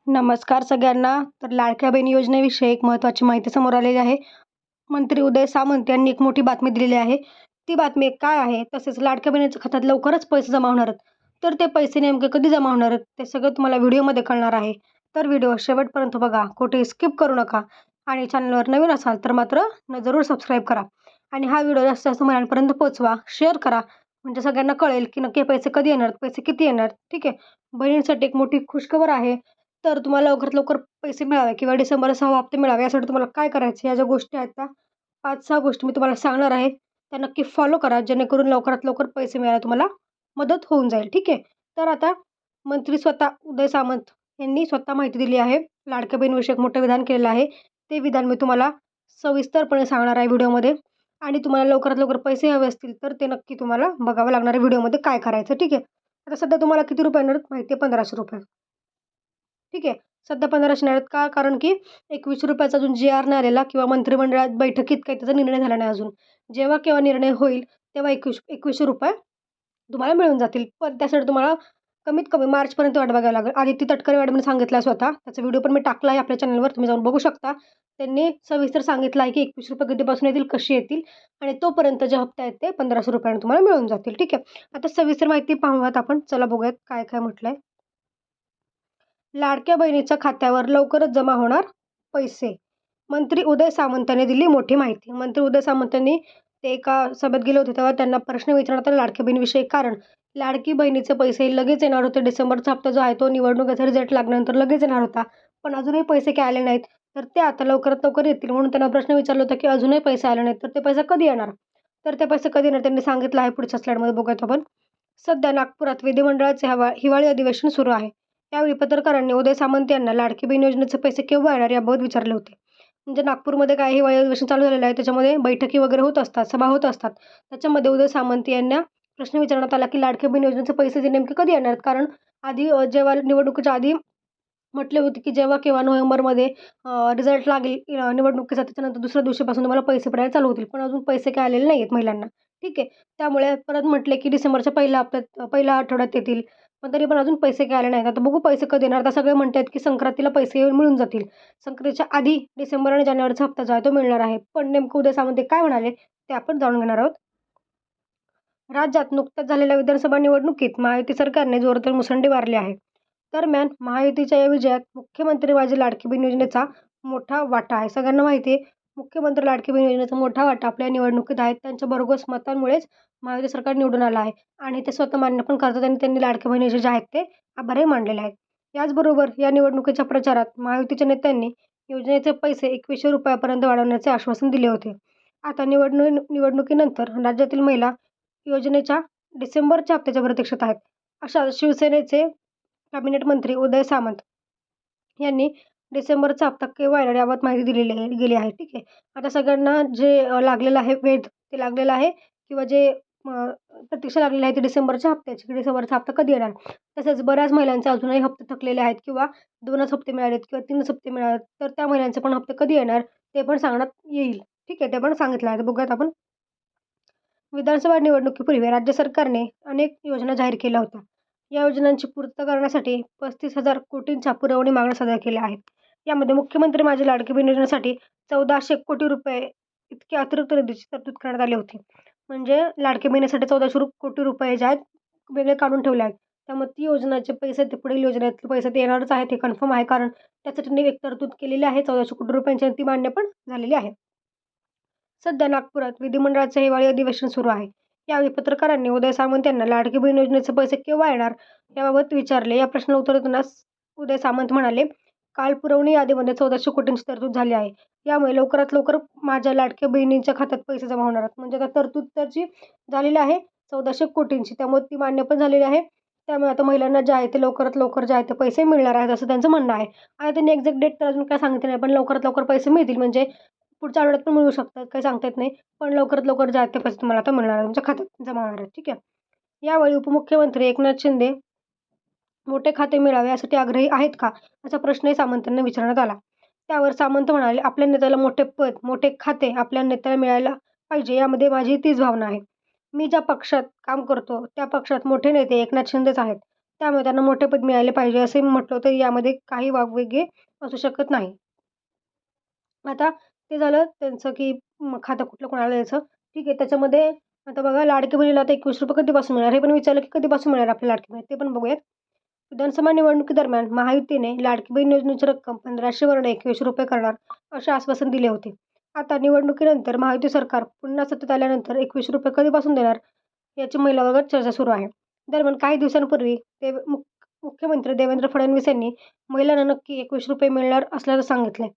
नमस्कार सगळ्यांना. तर लाडक्या बहीण योजनेविषयी एक महत्त्वाची माहिती समोर आलेली आहे. मंत्री उदय सामंत यांनी एक मोठी बातमी दिलेली आहे. ती बातमी काय आहे? तसेच लाडक्या बहिणीच्या खात्यात लवकरच पैसे जमा होणार आहेत. तर ते पैसे नेमके कधी जमा होणार आहेत? ते सगळं तुम्हाला व्हिडिओमध्ये कळणार आहे. तर व्हिडिओ शेवटपर्यंत बघा. कुठेही स्किप करू नका. आणि चॅनलवर नवीन असाल तर मात्र जरूर सबस्क्राईब करा. आणि हा व्हिडिओ जास्तीत जास्त महिलांपर्यंत पोहोचवा. शेअर करा. म्हणजे सगळ्यांना कळेल की नक्की पैसे कधी येणार, पैसे किती येणार. ठीक आहे. बहिणींसाठी एक मोठी खुशखबर आहे. तर तुम्हाला लवकरात लवकर पैसे मिळावे किंवा डिसेंबर 6 हप्ते मिळावे यासाठी तुम्हाला काय करायचं, या ज्या गोष्टी आहेत त्या 5-6 गोष्टी मी तुम्हाला सांगणार आहे. त्या नक्की फॉलो करा, जेणेकरून लवकरात लवकर पैसे मिळायला तुम्हाला मदत होऊन जाईल. ठीक आहे. तर आता मंत्री स्वतः उदय सामंत यांनी स्वतः माहिती दिली आहे. लाडक्या बहीणविषयी एक मोठं विधान केलेलं आहे. ते विधान मी तुम्हाला सविस्तरपणे सांगणार आहे व्हिडिओमध्ये. आणि तुम्हाला लवकरात लवकर पैसे हवे असतील तर ते नक्की तुम्हाला बघावं लागणार आहे व्हिडिओमध्ये काय करायचं. ठीक आहे. आता सध्या तुम्हाला किती रुपये येणार आहेत माहिती आहे? ₹1500. ठीक आहे. सध्या 1500 आहेत का? कारण की ₹21 अजून जी-आर नाही आलेला किंवा मंत्रिमंडळात बैठकीत काही त्याचा निर्णय झाला नाही अजून. जेव्हा केव्हा निर्णय होईल तेव्हा ₹2100 तुम्हाला मिळून जातील. पण त्यासाठी तुम्हाला कमीत कमी मार्चपर्यंत वाट बघावी लागेल. आदिती तटकरे मॅडमने सांगितलं आहे स्वतः. त्याचा व्हिडिओ पण मी टाकला आहे आपल्या चॅनलवर. तुम्ही जाऊन बघू शकता. त्यांनी सविस्तर सांगितलं आहे की ₹21 कधीपासून येतील, कसे येतील आणि तोपर्यंत जे हप्ते आहेत ते ₹1500 तुम्हाला मिळून जातील. ठीक आहे. आता सविस्तर माहिती पाहूयात आपण. चला बघूयात काय काय म्हटलंय. लाडक्या बहिणीच्या खात्यावर लवकरच जमा होणार पैसे. मंत्री उदय सामंत यांनी दिली मोठी माहिती. मंत्री उदय सामंत यांनी ते एका सभेत गेले होते तेव्हा त्यांना प्रश्न विचारण्यात आला लाडक्या बहिणीविषयी. कारण लाडकी बहिणीचे पैसे लगेच येणार होते. डिसेंबरचा हप्ता जो आहे तो निवडणुकीचा रिझल्ट लागल्यानंतर लगेच येणार होता. पण अजूनही पैसे काय आले नाहीत. तर ते आता लवकरात लवकर येतील म्हणून त्यांना प्रश्न विचारला होता की अजूनही पैसे आले नाहीत तर ते पैसे कधी येणार? तर ते पैसे कधी येणार त्यांनी सांगितलं आहे. पुढच्या स्लाईडमध्ये बघूयात आपण. सध्या नागपुरात विधिमंडळाचे हिवाळी अधिवेशन सुरू आहे. यावेळी पत्रकारांनी उदय सामंत यांना लाडकी बहीण योजनेचे पैसे केव्हा येणार याबाबत विचारले होते. म्हणजे नागपूरमध्ये काय हिवाळी अधिवेशन चालू झालेलं आहे. त्याच्यामध्ये बैठकी वगैरे होत असतात, सभा होत असतात. त्याच्यामध्ये उदय सामंत यांना प्रश्न विचारण्यात आला की लाडकी बहीण योजनेचे पैसे जे नेमके कधी येणार आहेत? कारण आधी जेव्हा निवडणुकीच्या आधी म्हटले होते की जेव्हा केव्हा नोव्हेंबरमध्ये रिझल्ट लागेल निवडणुकीचा त्याच्यानंतर दुसऱ्या दिवशीपासून तुम्हाला पैसे पडायला चालू होतील. पण अजून पैसे काय आलेले नाही आहेत महिलांना. ठीक आहे. त्यामुळे परत म्हटले की डिसेंबरच्या पहिल्या हप्त्यात पहिल्या आठवड्यात येतील. पण तरी पण अजून पैसे काय आले नाहीत. आता बघू पैसे कधी येणार. आता सगळे म्हणत आहेत की संक्रांतीला पैसे मिळून जातील. संक्रांतीच्या आधी डिसेंबर आणि जानेवारीचा हप्ता जो आहे तो मिळणार आहे. पण नेमकं उदय सामंत काय म्हणाले ते आपण जाणून घेणार आहोत. राज्यात नुकत्याच झालेल्या विधानसभा निवडणुकीत महायुती सरकारने जोरदार मुसंडी मारली आहे. दरम्यान महायुतीच्या या विजयात मुख्यमंत्री माझी लाडकी बहीण योजनेचा मोठा वाटा आहे. सगळ्यांना माहिती आहे मुख्यमंत्री लाडकी बहीण योजनेचा मोठा वाटा आपल्या निवडणुकीत आहे. त्यांच्या भरघोस मतांमुळेच महायुती सरकार निवडून आलं आहे आणि ते स्वतः मान्य पण करतात आणि त्यांनी लाडकी बहिणीचे जे आहेत ते आभारही मानलेले आहेत. याचबरोबर या निवडणुकीच्या प्रचारात महायुतीच्या नेत्यांनी योजनेचे पैसे ₹2100 वाढवण्याचे आश्वासन दिले होते. आता निवडणुकीनंतर राज्यातील महिला योजनेच्या डिसेंबरच्या हप्त्याच्या प्रतीक्षेत आहेत. अशात शिवसेनेचे कॅबिनेट मंत्री उदय सामंत यांनी डिसेंबरचा हप्ता केव्हा येणार याबाबत माहिती दिलेली गेली आहे. ठीक आहे. आता सगळ्यांना जे लागलेलं आहे वेध ते लागलेलं आहे किंवा जे प्रतीक्षा लागलेली आहे ती डिसेंबरच्या हप्त्याची, की डिसेंबरचा हप्ता कधी येणार. तसेच बऱ्याच महिलांचे अजूनही हप्ते थकलेले आहेत किंवा 2च हप्ते मिळालेत किंवा 3च हप्ते मिळालेत. तर त्या महिलांचे पण हप्ते कधी येणार ते पण सांगण्यात येईल. ठीक आहे. ते पण सांगितलं आहे. बघूयात आपण. विधानसभा निवडणुकीपूर्वी राज्य सरकारने अनेक योजना जाहीर केल्या होत्या. या योजनांची पूर्तता करण्यासाठी 35,000 कोटींच्या पुरवणी मागण्या सादर केल्या आहेत. यामध्ये मुख्यमंत्री माझी लाडकी बहीण योजनेसाठी ₹1400 कोटी इतकी अतिरिक्त निधीची तरतूद करण्यात आली होती. म्हणजे लाडकी बहिणीसाठी ₹1400 कोटी जे आहेत वेगळे काढून ठेवले आहेत. त्यामुळे ती योजनाचे पैसे ते पुढील योजनेतले पैसे ते येणारच आहेत हे कन्फर्म आहे. कारण त्यासाठी त्यांनी एक तरतूद केलेली आहे ₹1400 कोटी आणि ती मान्य पण झालेली आहे. सध्या नागपुरात विधिमंडळाचे हिवाळी अधिवेशन सुरू आहे. यावेळी पत्रकारांनी उदय सामंत यांना लाडकी बहीण योजनेचे पैसे केव्हा येणार याबाबत विचारले. या प्रश्नाला उत्तर देताना उदय सामंत म्हणाले, काल पुरवणी यादीमध्ये 1400 कोटींची तरतूद झाली आहे. यामुळे लवकरात लवकर माझ्या लाडक्या बहिणींच्या खात्यात पैसे जमा होणार आहेत. म्हणजे आता तरतूद त्याची झालेली आहे 1400 कोटींची. त्यामुळे ती मान्य पण झालेली आहे. त्यामुळे आता महिलांना जे आहे ते लवकरात लवकर जे आहे ते पैसे मिळणार आहेत असं त्यांचं म्हणणं आहे. आता त्यांनी एक्झॅक्ट डेट तर अजून काय सांगितलं नाही. पण लवकरात लवकर पैसे मिळतील म्हणजे पुढच्या आठवड्यात पण मिळू शकतात. काही सांगता येत नाही. पण लवकरात लवकर जे आहेत ते पैसे तुम्हाला आता मिळणार आहेत. तुमच्या खात्यात जमा होणार आहेत. ठीक आहे. यावेळी उपमुख्यमंत्री एकनाथ शिंदे मोठे खाते मिळावे यासाठी आग्रही आहेत का? असा प्रश्नही सामंतांना विचारण्यात आला. त्यावर सामंत म्हणाले, आपल्या नेत्याला मोठे पद, मोठे खाते आपल्या नेत्याला मिळायला पाहिजे यामध्ये माझी तीच भावना आहे. मी ज्या पक्षात काम करतो त्या पक्षात मोठे नेते एकनाथ शिंदेच आहेत. त्यामुळे त्यांना मोठे पद मिळाले पाहिजे असे म्हटलं तर यामध्ये काही वागवेगळे असू शकत नाही. आता ते झालं त्यांचं की खातं कुठलं कोणाला द्यायचं. ठीक आहे. त्याच्यामध्ये आता बघा लाडकी बहिणीला आता ₹21 कधीपासून मिळणार? हे पण विचारलं की कधीपासून मिळणार आपल्याला लाडकी बहीण? ते पण बघूयात. विधानसभा निवडणुकीदरम्यान महायुतीने लाडकी बहीण योजनेची रक्कम 1,500 वरून ₹21 करणार असे आश्वासन दिले होते. आता निवडणुकीनंतर महायुती सरकार पुन्हा सत्तेत आल्यानंतर ₹21 कधीपासून देणार याची महिला वर्गात चर्चा सुरू आहे. दरम्यान काही दिवसांपूर्वी मुख्यमंत्री देवेंद्र फडणवीस यांनी महिलांना नक्की ₹21 मिळणार असल्याचं सांगितलंय.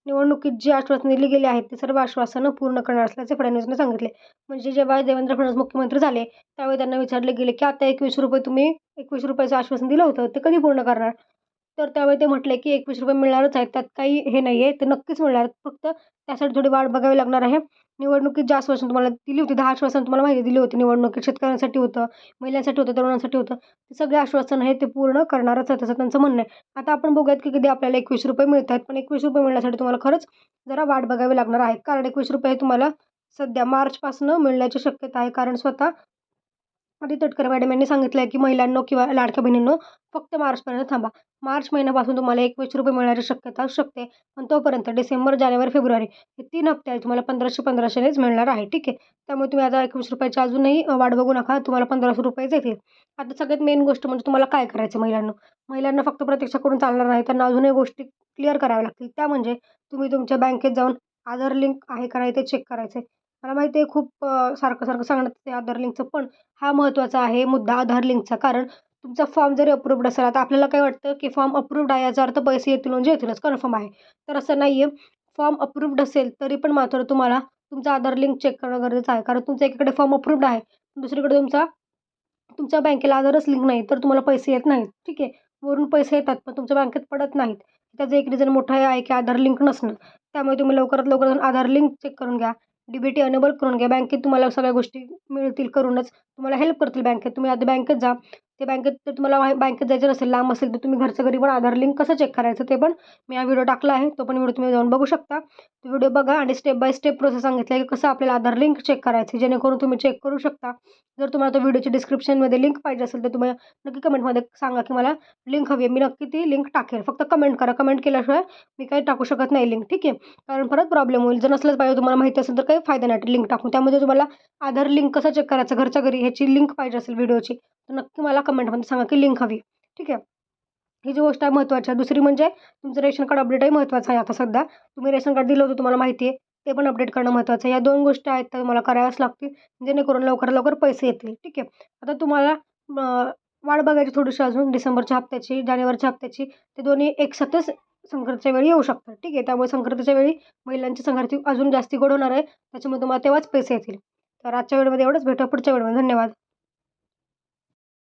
निवडणुकीत जी आश्वासनं दिली गेली आहेत, ती सर्व आश्वासनं पूर्ण करणार असल्याचे फडणवीसांनी सांगितले. म्हणजे जेव्हा देवेंद्र फडणवीस मुख्यमंत्री झाले, त्यावेळी त्यांना विचारले गेले, की आता ₹21 तुम्ही ₹21चं आश्वासन दिलं होतं, ते कधी पूर्ण करणार? तर त्यावेळी ते म्हटले, की ₹21 मिळणारच आहेत. त्यात काही हे नाहीये, ते नक्कीच मिळणार आहेत. फक्त त्यासाठी थोडी वाट बघावी लागणार आहे. निवडणुकीत जी आश्वासनं तुम्हाला दिली होती, 10 आश्वासनं तुम्हाला माहिती दिली होती निवडणुकीत. शेतकऱ्यांसाठी होतं, महिलांसाठी होतं, तरुणांसाठी होतं. ते सगळे आश्वासन आहे ते पूर्ण करणारच आहेत, असं त्यांचं म्हणणं आहे. आता आपण बघूयात, की कधी आपल्याला ₹21 मिळतायत. पण ₹21 मिळण्यासाठी तुम्हाला खरंच जरा वाट बघावी लागणार आहे. कारण ₹21 हे तुम्हाला सध्या मार्चपासून मिळण्याची शक्यता आहे. कारण स्वतः आदी तटकरे मॅडम यांनी सांगितलंय, की महिलांनो किंवा लाडक्या बहिणींनो फक्त मार्चपर्यंत थांबा. मार्च महिन्यापासून तुम्हाला ₹21 मिळण्याची शक्यता असू शकते. पण तोपर्यंत डिसेंबर, जानेवारी, फेब्रुवारी हे 3 हप्ते आहेत. तुम्हाला 1500-1500नेच मिळणार आहे. ठीक आहे. त्यामुळे तुम्ही आता ₹21ची अजूनही वाट बघू नका. तुम्हाला ₹1500 येतील. आता सगळ्यात मेन गोष्ट म्हणजे तुम्हाला काय करायचं महिलांनो? महिलांना फक्त प्रतीक्षा करून चालणार नाही. त्यांना अजूनही गोष्टी क्लिअर कराव्या लागतील. त्या म्हणजे तुम्ही तुमच्या बँकेत जाऊन आधार लिंक आहे का नाही ते चेक करायचं आहे. मला माहिती आहे खूप सारखं-सारखं सांगण्यात ते आधार लिंकचं, पण हा महत्त्वाचा आहे मुद्दा आधार लिंकचा. कारण तुमचा फॉर्म जरी अप्रूव्हड असेल, आता आपल्याला काय वाटतं, की फॉर्म अप्रूव्हड आहे याचा अर्थ पैसे येतील म्हणजे येतीलच, कन्फर्म आहे. तर असं नाही आहे. फॉर्म अप्रूव्हड असेल तरी पण मात्र तुम्हाला तुमचा आधार लिंक चेक करणं गरजेचं आहे. कारण तुमचा एकीकडे फॉर्म अप्रूव्हड आहे, दुसरीकडे तुमच्या बँकेला आधारच लिंक नाही, तर तुम्हाला पैसे येत नाहीत. ठीक आहे. वरून पैसे येतात, पण तुमच्या बँकेत पडत नाहीत. त्याचं एक रिझन मोठं हे आहे, की आधार लिंक नसणं. त्यामुळे तुम्ही लवकरात लवकर जाऊन आधार लिंक चेक करून घ्या. डी-बी-टी अनेबल करून घ्या. बँकेत तुम्हाला सगळ्या गोष्टी मिळतील करूनच. तुम्हाला हेल्प करतील बँकेत. तुम्ही आधी बँकेत जा. ते बँकेत जर तुम्हाला बँकेत जायचं नसेल, लांब असेल, तर तुम्ही घरच्या घरी पण आधार लिंक कसं चेक करायचं ते पण मी हा व्हिडिओ टाकला आहे. तो पण व्हिडिओ तुम्ही जाऊन बघू शकता. तो व्हिडिओ बघा आणि स्टेप बाय स्टेप प्रोसेस सांगितली आहे, की कसं आपल्याला आधार लिंक चेक करायची, जेणेकरून तुम्ही चेक करू शकता. जर तुम्हाला तो व्हिडिओची डिस्क्रिप्शनमध्ये लिंक पाहिजे असेल, तर तुम्ही नक्की कमेंटमध्ये सांगा, की मला लिंक हवी आहे. मी नक्की ती लिंक टाकेल. फक्त कमेंट करा. कमेंट केल्याशिवाय मी काही टाकू शकत नाही लिंक. ठीक आहे. कारण परत प्रॉब्लेम होईल. जर नसलंच पाहिजे तुम्हाला माहिती असेल, तर काही फायदा नाही लिंक टाकून. त्यामध्ये तुम्हाला आधार लिंक कसं चेक करायचं घरच्या घरी ह्याची लिंक पाहिजे असेल व्हिडिओची, तर नक्की मला कमेंटमध्ये सांगा, की लिंक हवी. ठीक आहे. ही जी गोष्ट आहे महत्त्वाची आहे. दुसरी म्हणजे तुमचं रेशन कार्ड अपडेटही महत्त्वाचं आहे आता सध्या. तुम्ही रेशन कार्ड दिलं होतं तुम्हाला माहिती आहे. ते पण अपडेट करणं महत्त्वाचं आहे. या 2 गोष्टी आहेत त्या तुम्हाला कराव्याच लागतील, जेणेकरून लवकरात लवकर पैसे येतील. ठीक आहे. आता तुम्हाला वाट बघायची थोडीशी अजून डिसेंबरच्या हप्त्याची, जानेवारीच्या हप्त्याची. ते दोन्ही एकसाथच संक्रांतीच्या वेळी येऊ शकतात. ठीक आहे. त्यामुळे संक्रांतीच्या वेळी महिलांची संक्रांती अजून जास्ती गोड होणार आहे. त्याच्यामुळे तुम्हाला तेव्हाच पैसे येतील. तर आजच्या व्हिडिओमध्ये एवढंच. भेटूया पुढच्या व्हिडिओमध्ये. धन्यवाद.